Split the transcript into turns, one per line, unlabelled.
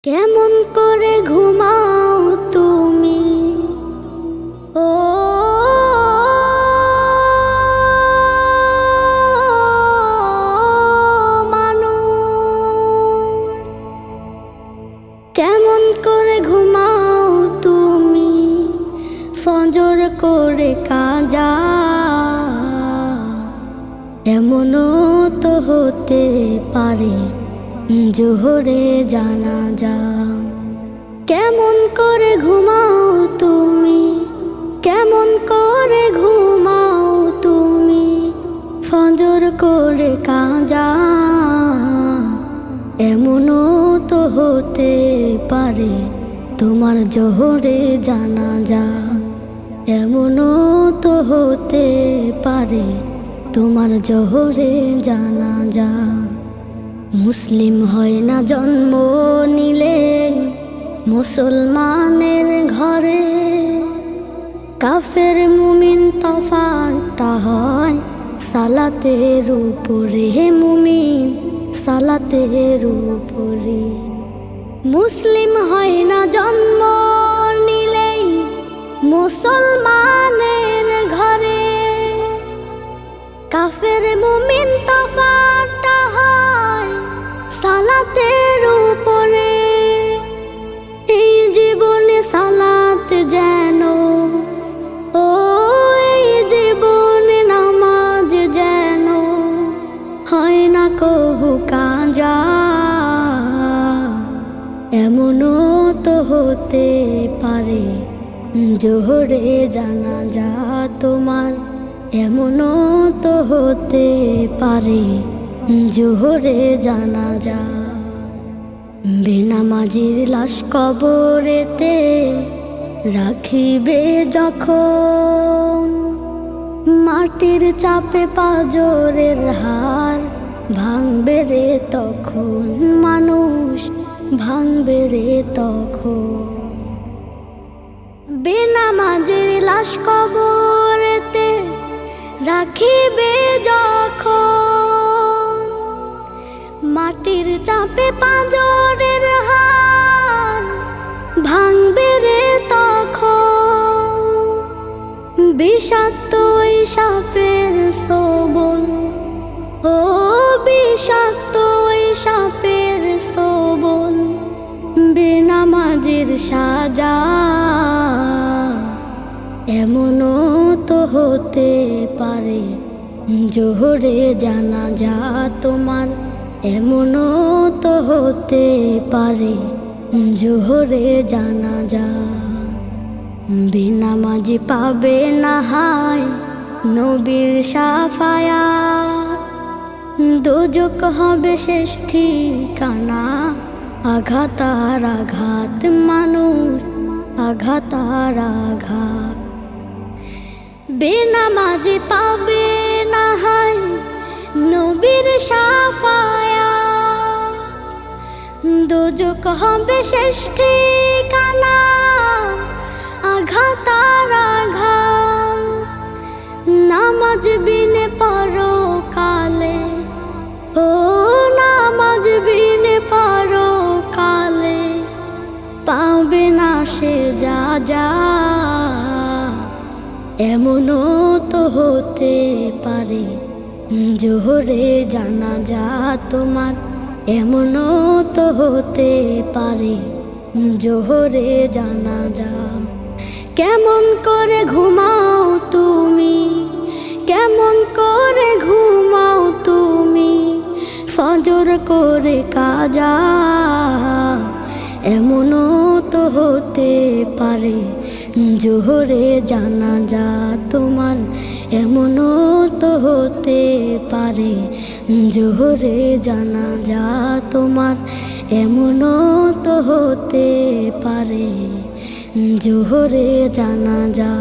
কেমন করে ঘুমাও তুমি ও মানুষ, কেমন করে ঘুমাও তুমি ফজর করে কাজা। এমনও তো হতে পারে জোহরে জানাজা। কেমন করে ঘুমাও তুমি, কেমন করে ঘুমাও তুমি ফজর করে কাজা। এমনও তো হতে পারে তোমার জোহরে জানাজা। এমনও তো হতে পারে তোমার জোহরে জানাজা। মুসলিম হয় না জন্ম নিলে মুসলমানের ঘরে, কাফের মুমিন তফাৎটা হয় সালাতের উপরে। মুমিন সালাতের উপরে। মুসলিম হয় না জন্ম নিলেই মুসলমানের ঘরে, কাফের মুমিন তফাৎটা হয় সালাতের উপরে। এই জীবনে সালাত যেন ও, এই জীবনে নামাজ যেন হয় না কবু কাজা। এমনও তো হতে পারে জোহরে জানাজা তোমার। এমনও তো হতে পারে জোহরে জানাজা। বেনামাজির লাশ কবরেতে রাখিবে যখন, মাটির চাপে পাঁজরের হাড় ভাঙবে রে তখন। মানুষ ভাঙবে রে তখন। বেনামাজির লাশ কবরেতে রাখিবে যখন, মাটির চাপে পাঁজরের হাড় ভাঙবে রে তখন। বিষাক্ত ওই সাপের সবল ও, বিষাক্ত ওই সাপের সবল বেনামাজির সাজা। এমনও তো হতে পারে জোহরে জানাজা তোমার। এমনও তো হতে পারে জোহরে জানাজা। বেনামাজি পাবে না হায় নবীর শাফায়াত, দোজক হবে শেষ ঠিকানা। আঘাত আর আঘাত মানুষ, আঘাত আর আঘাত। বেনামাজি পাবে না হায় নবীর শাফায়াত, দোজক হবে শেষ ঠিকানা। আঘাত আর আঘাত। নামাজ বিনে পরকালে ও, নামাজ বিনে পরকালে পাবে না সে যা যা। এমনও তো হতে পারে জোহরে জানাজা তোমার। এমনও তো হতে পারে জোহরে জানাজা। কেমন করে ঘুমাও তুমি, কেমন করে ঘুমাও তুমি ফজর করে কাজা। এমনও তো হতে পারে জোহরে জানাজা তোমার। এমনও তো হতে পারে জোহরে জানাজা তোমার। এমনও তো হতে পারে জোহরে জানাজা।